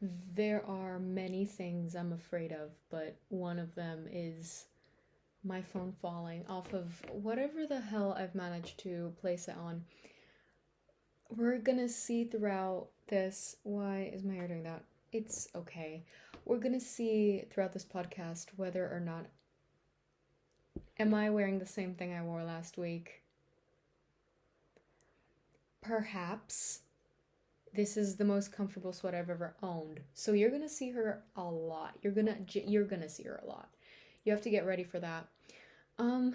There are many things I'm afraid of, but one of them is my phone falling off of whatever the hell I've managed to place it on. We're gonna see throughout this. Why is my hair doing that? It's okay. We're gonna see throughout this podcast whether or not am I wearing the same thing I wore last week. Perhaps this is the most comfortable sweat I've ever owned. So you're gonna see her a lot. You're gonna see her a lot. You have to get ready for that. Um,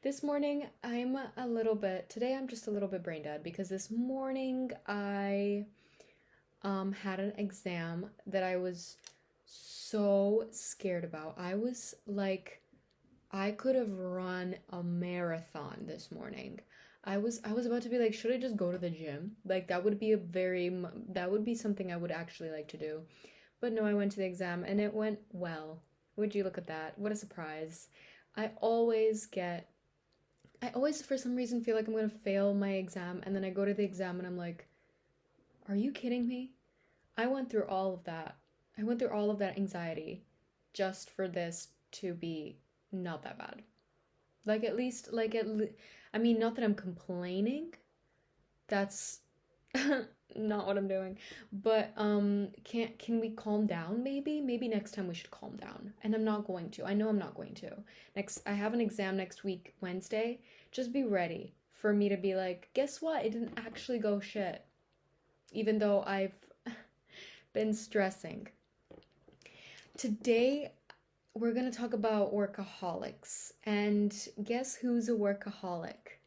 this morning today I'm just a little bit brain dead because this morning I had an exam that I was so scared about. I was like, I could have run a marathon this morning. I was about to be like, should I just go to the gym? Like that would be something I would actually like to do. But no, I went to the exam and it went well. Would you look at that? What a surprise. I always get I always for some reason feel like I'm going to fail my exam and then I go to the exam and I'm like, are you kidding me? I went through all of that. I went through all of that anxiety just for this to be not that bad. Like at least I mean, not that I'm complaining. That's not what I'm doing. But can we calm down maybe? Maybe next time we should calm down. And I'm not going to. I know I'm not going to. I have an exam next week, Wednesday. Just be ready for me to be like, guess what? It didn't actually go shit. Even though I've been stressing. Today we're going to talk about workaholics. And guess who's a workaholic?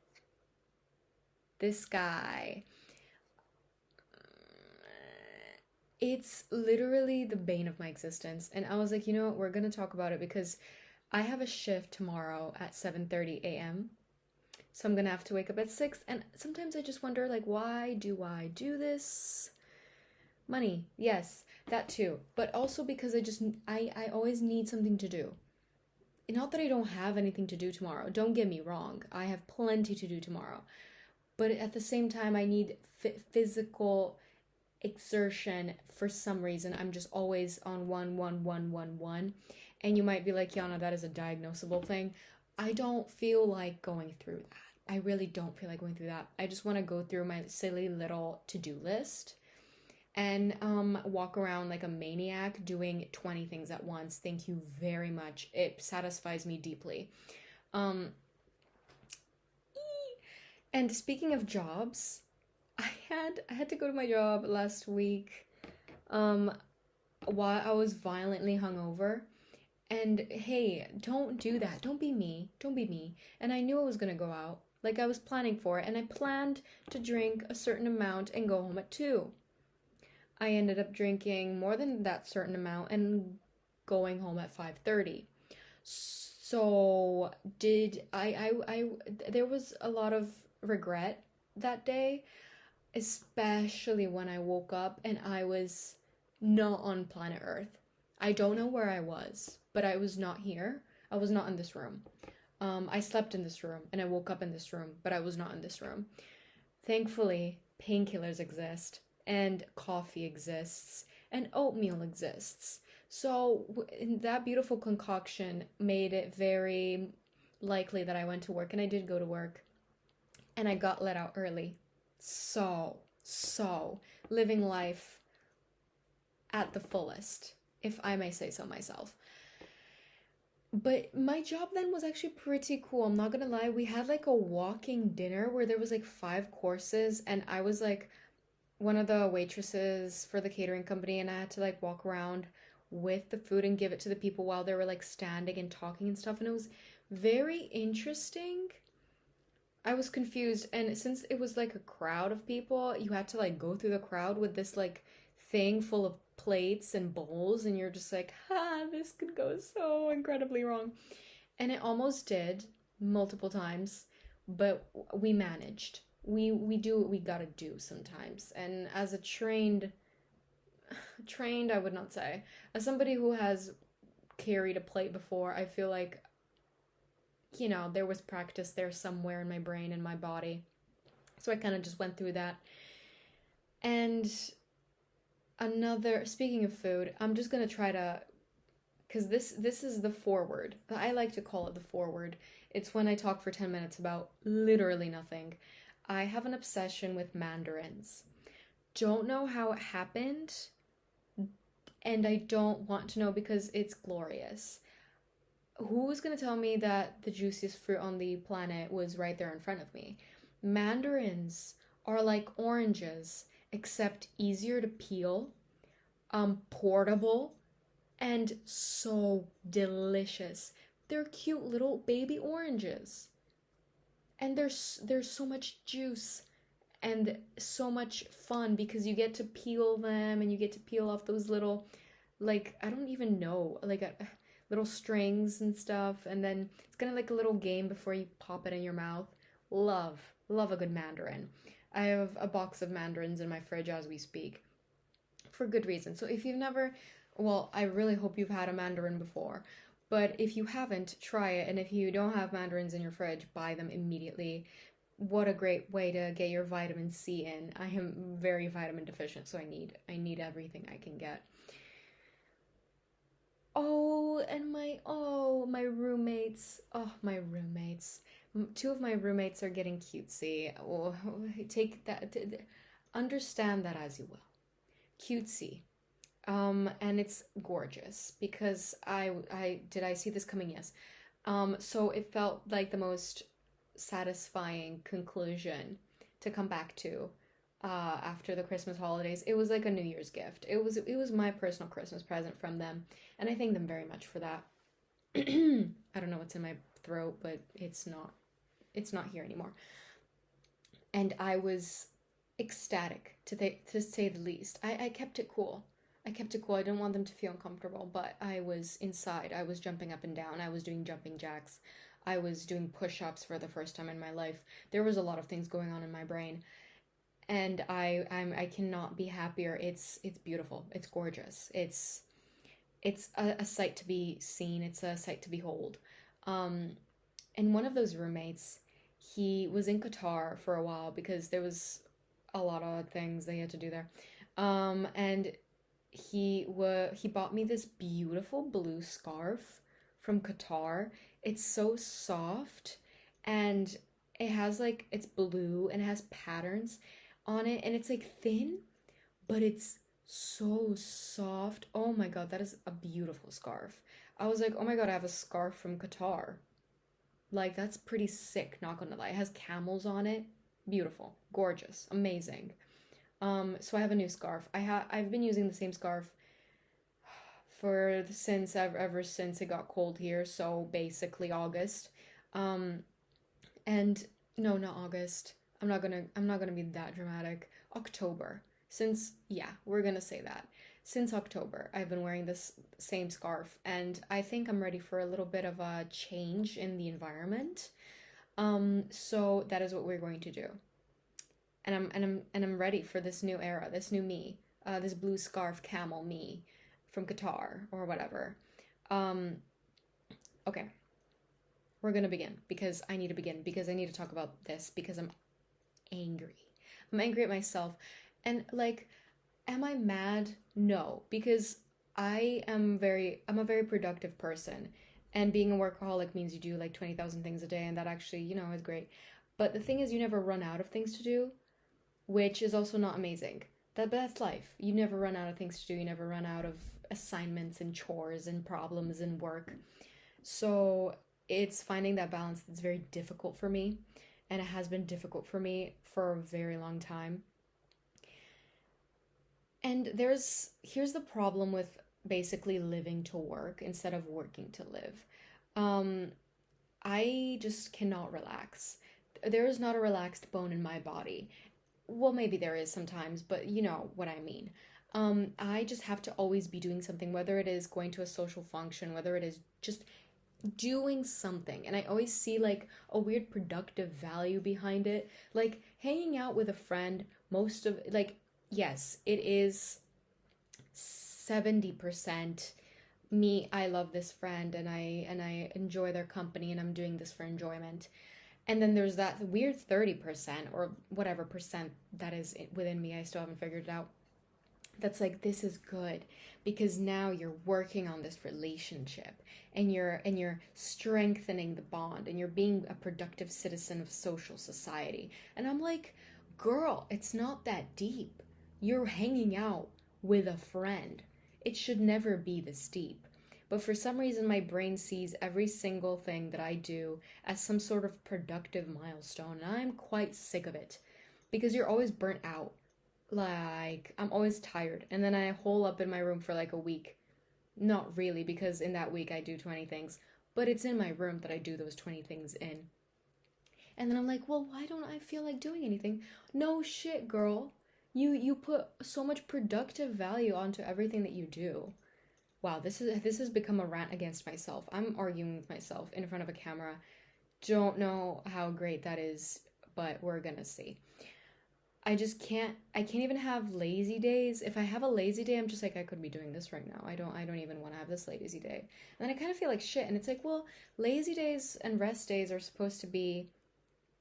This guy. It's literally the bane of my existence. And I was like, you know what? We're going to talk about it because I have a shift tomorrow at 7:30 a.m. So I'm going to have to wake up at 6. And sometimes I just wonder, like, why do I do this? Money, yes, that too. But also because I always need something to do. Not that I don't have anything to do tomorrow. Don't get me wrong. I have plenty to do tomorrow. But at the same time, I need physical exertion for some reason. I'm just always on one. And you might be like, Yana, that is a diagnosable thing. I don't feel like going through that. I really don't feel like going through that. I just want to go through my silly little to-do list and walk around like a maniac doing 20 things at once. Thank you very much. It satisfies me deeply. And speaking of jobs, I had to go to my job last week while I was violently hungover. And hey, don't do that. Don't be me. Don't be me. And I knew I was gonna go out. Like I was planning for it, and I planned to drink a certain amount and go home at 2. I ended up drinking more than that certain amount and going home at 5:30. So did I there was a lot of regret that day, especially when I woke up and I was not on planet Earth. I don't know where I was, but I was not here. I was not in this room. I slept in this room and I woke up in this room, but I was not in this room. Thankfully, painkillers exist and coffee exists and oatmeal exists. So that beautiful concoction made it very likely that I went to work, and I did go to work and I got let out early. So living life at the fullest, if I may say so myself. But my job then was actually pretty cool. I'm not gonna lie. We had like a walking dinner where there was like 5 courses, and I was like one of the waitresses for the catering company, and I had to like walk around with the food and give it to the people while they were like standing and talking and stuff. And it was very interesting. I was confused, and since it was like a crowd of people, you had to like go through the crowd with this like thing full of plates and bowls, and you're just like, this could go so incredibly wrong. And it almost did multiple times, but we managed. We do what we gotta do sometimes. And as a trained, I would not say, as somebody who has carried a plate before, I feel like, there was practice there somewhere in my brain and my body. So I kind of just went through that. And Another, speaking of food, I'm just gonna try to, because this is the forward. I like to call it the forward. It's when I talk for 10 minutes about literally nothing. I have an obsession with mandarins. Don't know how it happened, and I don't want to know because it's glorious. Who was going to tell me that the juiciest fruit on the planet was right there in front of me? Mandarins are like oranges, except easier to peel, portable, and so delicious. They're cute little baby oranges. And there's so much juice and so much fun because you get to peel them and you get to peel off those little, like, I don't even know, like little strings and stuff, and then it's kind of like a little game before you pop it in your mouth. Love a good mandarin. I have a box of mandarins in my fridge as we speak for good reason. So if you've never, well, I really hope you've had a mandarin before. But if you haven't, try it. And if you don't have mandarins in your fridge, buy them immediately. What a great way to get your vitamin C in. I am very vitamin deficient, so I need everything I can get. My roommates. Oh, my roommates. Two of my roommates are getting cutesy. Oh, take that. Understand that as you will. Cutesy. And it's gorgeous because I see this coming? Yes. So it felt like the most satisfying conclusion to come back to after the Christmas holidays. It was like a New Year's gift. It was my personal Christmas present from them, and I thank them very much for that. I don't know what's in my throat, but it's not here anymore. And I was ecstatic to say the least. I kept it cool. I kept it cool. I didn't want them to feel uncomfortable, but I was inside. I was jumping up and down. I was doing jumping jacks. I was doing push-ups for the first time in my life. There was a lot of things going on in my brain, and I cannot be happier. It's beautiful. It's gorgeous. It's a sight to be seen. It's a sight to behold. Um, and one of those roommates, he was in Qatar for a while because there was a lot of things they had to do there. And he bought me this beautiful blue scarf from Qatar. It's so soft, and it has like, it's blue and it has patterns on it, and it's like thin, but it's so soft. Oh my god, that is a beautiful scarf. I was like, oh my god, I have a scarf from Qatar. Like, that's pretty sick, not gonna lie. It has camels on it. Beautiful, gorgeous, amazing. So I have a new scarf. I've been using the same scarf ever since it got cold here, so basically August. Um, and no, not August. I'm not gonna be that dramatic. October. Since, yeah, we're gonna say that. Since October, I've been wearing this same scarf, and I think I'm ready for a little bit of a change in the environment. So that is what we're going to do. And I'm ready for this new era, this new me, this blue scarf camel me from Qatar or whatever. Um, okay, we're gonna begin because I need to begin because I need to talk about this because I'm angry. I'm angry at myself. And like, am I mad? No, because I'm a very productive person. And being a workaholic means you do like 20,000 things a day, and that actually, is great. But the thing is, you never run out of things to do, which is also not amazing. That's life. You never run out of things to do. You never run out of assignments and chores and problems and work. So it's finding that balance that's very difficult for me, and it has been difficult for me for a very long time. And here's the problem with basically living to work instead of working to live. Um, I just cannot relax. There is not a relaxed bone in my body. Well, maybe there is sometimes, but you know what I mean. I just have to always be doing something, whether it is going to a social function, whether it is just doing something. And I always see like a weird productive value behind it. Like hanging out with a friend, most of like, yes, it is 70% me. I love this friend and I enjoy their company and I'm doing this for enjoyment. And then there's that weird 30% or whatever percent that is within me. I still haven't figured it out. that's like, this is good because now you're working on this relationship, and you're strengthening the bond, and you're being a productive citizen of social society. And I'm like, girl, it's not that deep. You're hanging out with a friend. It should never be this deep. But for some reason, my brain sees every single thing that I do as some sort of productive milestone, and I'm quite sick of it because you're always burnt out. Like, I'm always tired, and then I hole up in my room for like a week. Not really, because in that week I do 20 things, but it's in my room that I do those 20 things in. And then I'm like, well, why don't I feel like doing anything? No shit, girl. You put so much productive value onto everything that you do. Wow, this has become a rant against myself. I'm arguing with myself in front of a camera. Don't know how great that is, but we're gonna see. I can't even have lazy days. If I have a lazy day, I'm just like, I could be doing this right now. I don't even want to have this lazy day. And then I kind of feel like shit, and it's like, well, lazy days and rest days are supposed to be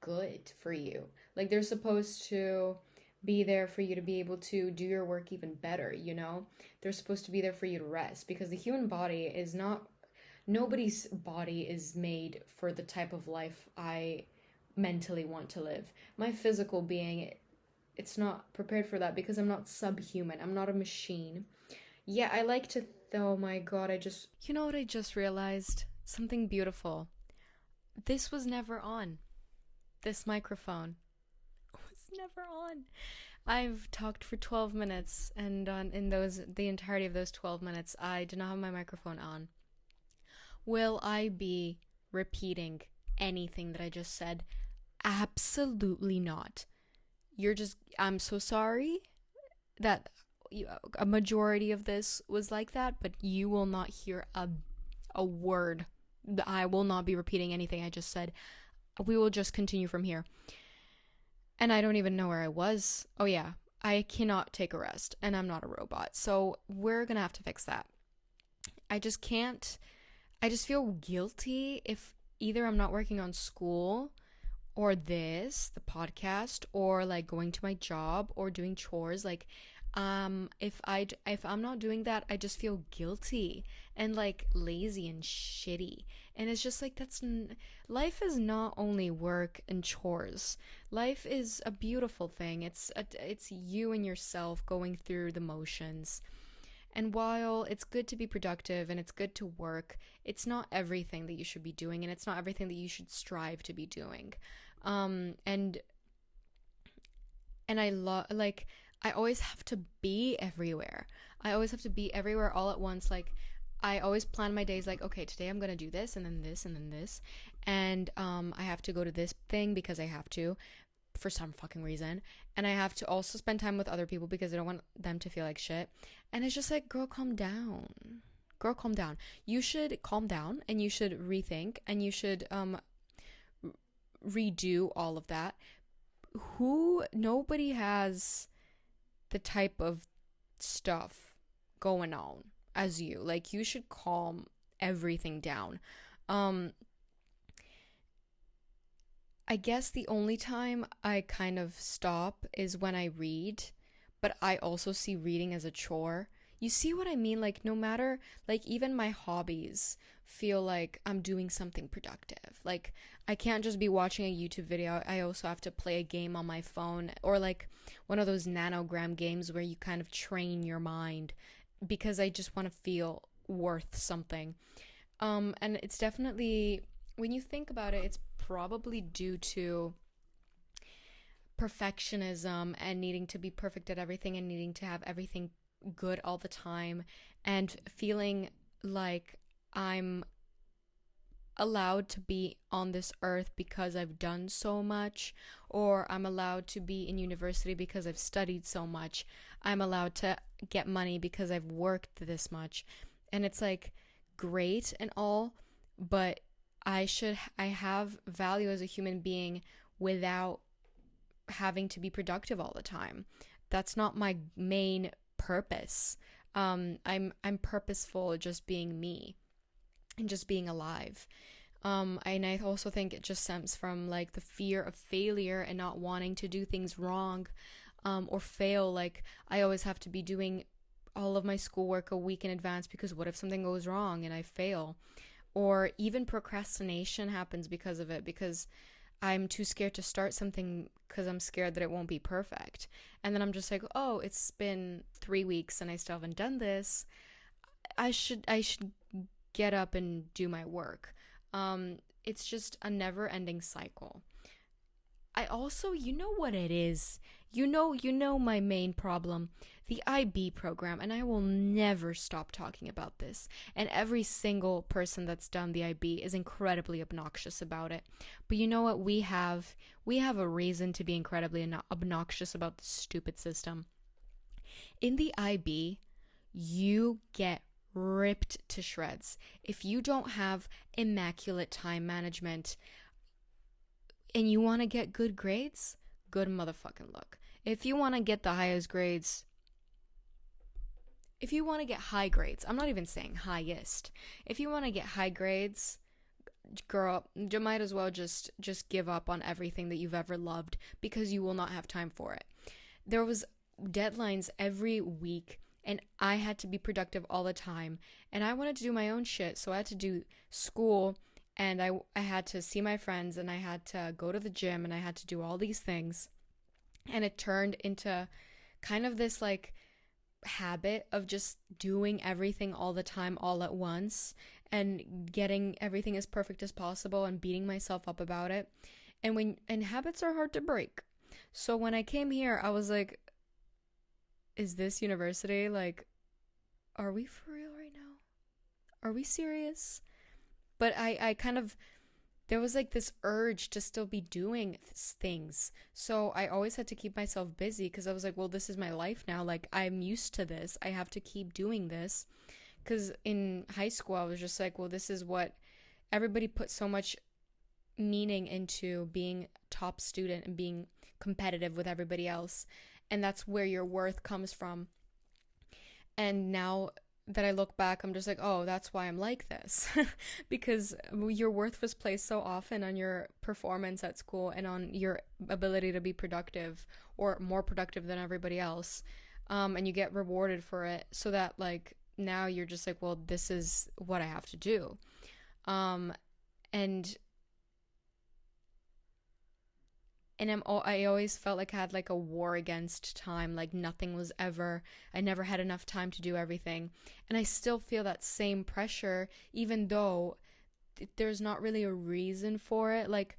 good for you. Like, they're supposed to be there for you to be able to do your work even better, you know? They're supposed to be there for you to rest, because the human body is not, nobody's body is made for the type of life I mentally want to live. My physical being, it's not prepared for that because I'm not subhuman. I'm not a machine. Yeah, I like to, oh my god, you know what I just realized? Something beautiful. This was never on. This microphone was never on. I've talked for 12 minutes, and in the entirety of those 12 minutes, I did not have my microphone on. Will I be repeating anything that I just said? Absolutely not. I'm so sorry that a majority of this was like that, but you will not hear a word. I will not be repeating anything I just said. We will just continue from here. And I don't even know where I was. Oh yeah, I cannot take a rest, and I'm not a robot. So we're gonna have to fix that. I just can't. I just feel guilty if either I'm not working on school, or the podcast, or like going to my job or doing chores. Like, if I'm not doing that, I just feel guilty and like lazy and shitty. And it's just like, life is not only work and chores. Life is a beautiful thing. It's you and yourself going through the motions. And while it's good to be productive and it's good to work, it's not everything that you should be doing, and it's not everything that you should strive to be doing. And I always have to be everywhere. I always have to be everywhere all at once. Like, I always plan my days like, okay, today I'm gonna do this, and then this, and then this, and I have to go to this thing because I have to, for some fucking reason, and I have to also spend time with other people because I don't want them to feel like shit. And it's just like, girl, calm down. Girl, calm down. You should calm down, and you should rethink, and you should redo all of that. Nobody has the type of stuff going on as you. Like, you should calm everything down. I guess the only time I kind of stop is when I read, but I also see reading as a chore. You see what I mean? Like, no matter, like, even my hobbies feel like I'm doing something productive. Like, I can't just be watching a YouTube video. I also have to play a game on my phone, or like one of those nanogram games where you kind of train your mind, because I just want to feel worth something. And it's definitely, when you think about it, it's probably due to perfectionism and needing to be perfect at everything and needing to have everything good all the time, and feeling like I'm allowed to be on this earth because I've done so much, or I'm allowed to be in university because I've studied so much. I'm allowed to get money because I've worked this much. And it's like, great and all, but I have value as a human being without having to be productive all the time. That's not my main purpose. I'm purposeful just being me and just being alive. And I also think it just stems from like the fear of failure and not wanting to do things wrong. or fail. Like, I always have to be doing all of my schoolwork a week in advance because what if something goes wrong and I fail? Or even procrastination happens because of it, because I'm too scared to start something because I'm scared that it won't be perfect. And then I'm just like, oh, it's been 3 weeks and I still haven't done this. I should get up and do my work. It's just a never-ending cycle. I also, you know what it is. You know my main problem, the IB program, and I will never stop talking about this. And every single person that's done the IB is incredibly obnoxious about it. But you know what? We have a reason to be incredibly obnoxious about the stupid system. In the IB, you get ripped to shreds. If you don't have immaculate time management, and you want to get good grades, good motherfucking luck. If you want to get the highest grades, if you want to get high grades, I'm not even saying highest. If you want to get high grades, girl, you might as well just give up on everything that you've ever loved because you will not have time for it. There was deadlines every week and I had to be productive all the time, and I wanted to do my own shit, so I had to do school, and I had to see my friends, and I had to go to the gym, and I had to do all these things. And it turned into kind of this like habit of just doing everything all the time all at once and getting everything as perfect as possible and beating myself up about it. And habits are hard to break. So when I came here, I was like, is this university? Like, are we for real right now? Are we serious? But I kind of, there was like this urge to still be doing things. So I always had to keep myself busy because I was like, well, this is my life now. Like, I'm used to this. I have to keep doing this. Because in high school, I was just like, well, this is what everybody put so much meaning into being top student and being competitive with everybody else. And that's where your worth comes from. And now that I look back, I'm just like, oh, that's why I'm like this. Because your worth was placed so often on your performance at school and on your ability to be productive or more productive than everybody else. And you get rewarded for it, so that like now you're just like, well, this is what I have to do. And I always felt like I had like a war against time. Like I never had enough time to do everything. And I still feel that same pressure, even though there's not really a reason for it. Like,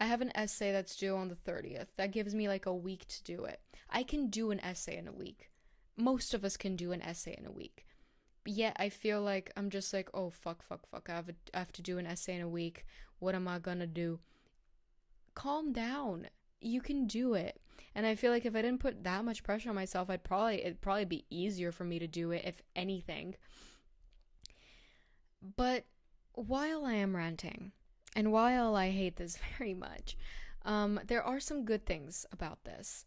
I have an essay that's due on the 30th. That gives me like a week to do it. I can do an essay in a week. Most of us can do an essay in a week. But yet I feel like I'm just like, oh, fuck. I have to do an essay in a week. What am I gonna do? Calm down. You can do it. And I feel like if I didn't put that much pressure on myself, it'd probably be easier for me to do it, if anything. But while I am ranting, and while I hate this very much, there are some good things about this.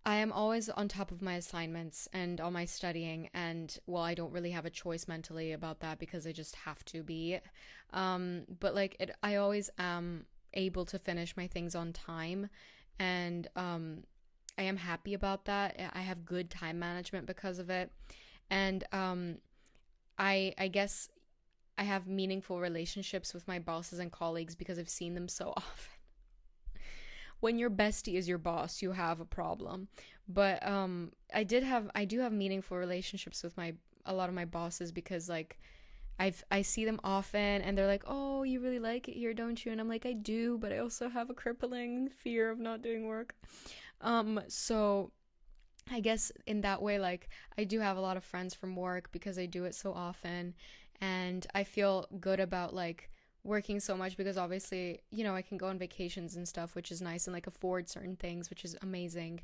I am always on top of my assignments and all my studying, and well, I don't really have a choice mentally about that because I just have to be. But like I always am able to finish my things on time, and I am happy about that. I have good time management because of it, and I guess I have meaningful relationships with my bosses and colleagues because I've seen them so often. When your bestie is your boss, you have a problem. But I do have meaningful relationships with a lot of my bosses because like I see them often, and they're like, oh, you really like it here, don't you? And I'm like, I do, but I also have a crippling fear of not doing work. So I guess in that way, like, I do have a lot of friends from work because I do it so often, and I feel good about like working so much because obviously, I can go on vacations and stuff, which is nice, and like afford certain things, which is amazing.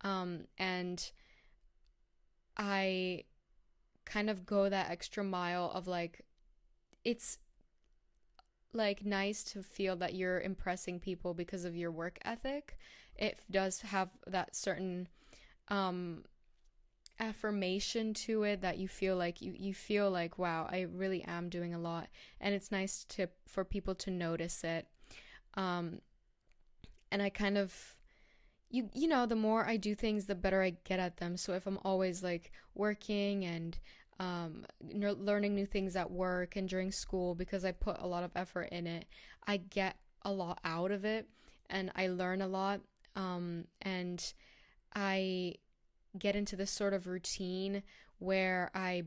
And I kind of go that extra mile of like, it's like nice to feel that you're impressing people because of your work ethic. It does have that certain affirmation to it that you feel like you feel like, wow, I really am doing a lot, and it's nice for people to notice it. And I kind of, you know, the more I do things, the better I get at them. So if I'm always like working and learning new things at work and during school because I put a lot of effort in it, I get a lot out of it and I learn a lot. And I get into this sort of routine where I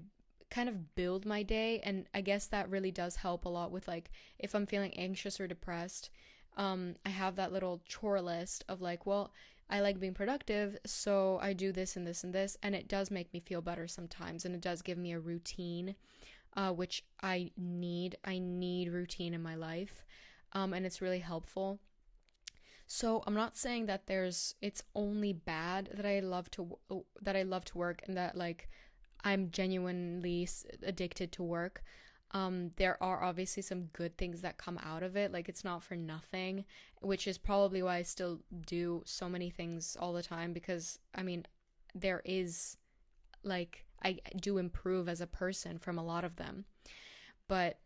kind of build my day, and I guess that really does help a lot with like if I'm feeling anxious or depressed. I have that little chore list of like, well, I like being productive, so I do this and this and this, and it does make me feel better sometimes, and it does give me a routine, which I need. I need routine in my life, and it's really helpful. So I'm not saying that it's only bad that I love to work and that like I'm genuinely addicted to work. There are obviously some good things that come out of it. Like it's not for nothing, which is probably why I still do so many things all the time because I mean, there is like I do improve as a person from a lot of them. But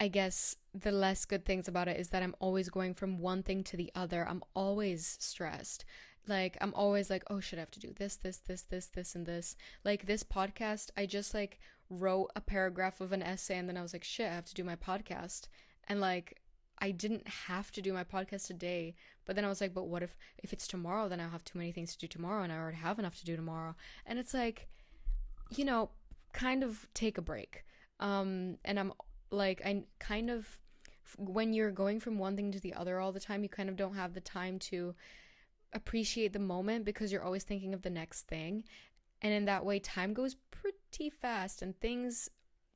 I guess the less good things about it is that I'm always going from one thing to the other. I'm always stressed. Like, I'm always like, oh, should I have to do this, and this? Like, this podcast, I just like wrote a paragraph of an essay and then I was like, shit, I have to do my podcast. And like, I didn't have to do my podcast today, but then I was like, but what if it's tomorrow, then I'll have too many things to do tomorrow and I already have enough to do tomorrow. And it's like, you know, kind of take a break. And I'm like, I kind of, when you're going from one thing to the other all the time, you kind of don't have the time to appreciate the moment because you're always thinking of the next thing. And in that way, time goes pretty fast and things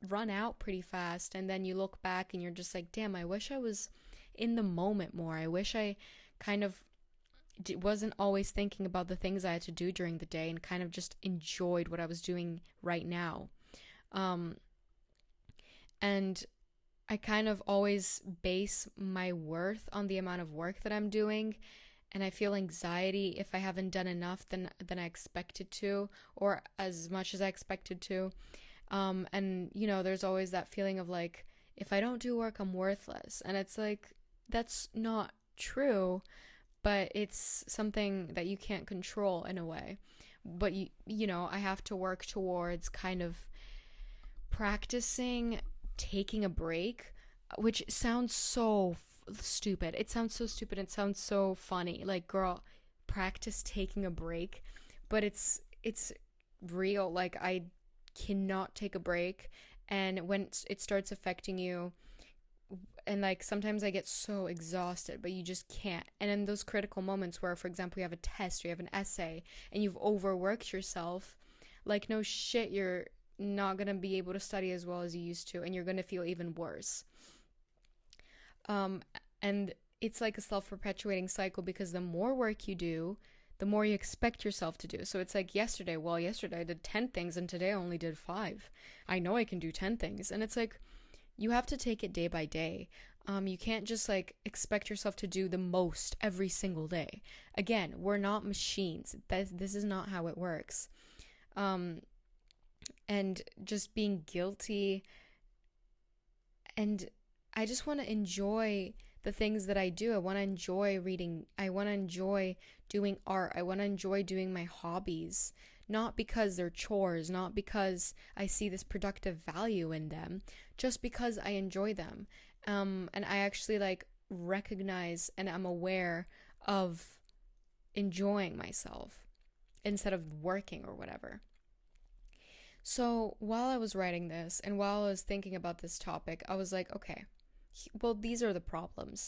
run out pretty fast. And then you look back and you're just like, damn, I wish I was in the moment more. I wish I kind of wasn't always thinking about the things I had to do during the day and kind of just enjoyed what I was doing right now. And I kind of always base my worth on the amount of work that I'm doing. And I feel anxiety if I haven't done enough than I expected to, or as much as I expected to. And, you know, there's always that feeling of like, if I don't do work, I'm worthless. And it's like, that's not true, but it's something that you can't control in a way. But, you know, I have to work towards kind of practicing taking a break, which sounds so stupid. It sounds so stupid. It sounds so funny. Like, girl, practice taking a break. But it's real. Like, I cannot take a break. And when it starts affecting you, and like sometimes I get so exhausted, but you just can't. And in those critical moments where, for example, you have a test or you have an essay and you've overworked yourself, like, no shit, you're not gonna be able to study as well as you used to, and you're gonna feel even worse. And it's like a self-perpetuating cycle because the more work you do, the more you expect yourself to do. So it's like yesterday I did 10 things and today I only did 5. I know I can do 10 things. And it's like, you have to take it day by day. You can't just like expect yourself to do the most every single day. Again, we're not machines. This is not how it works. And just being guilty, and I just want to enjoy the things that I do. I want to enjoy reading. I want to enjoy doing art. I want to enjoy doing my hobbies, not because they're chores, not because I see this productive value in them, just because I enjoy them. And I actually like recognize and I'm aware of enjoying myself instead of working or whatever. So while I was writing this and while I was thinking about this topic, I was like, okay, well, these are the problems.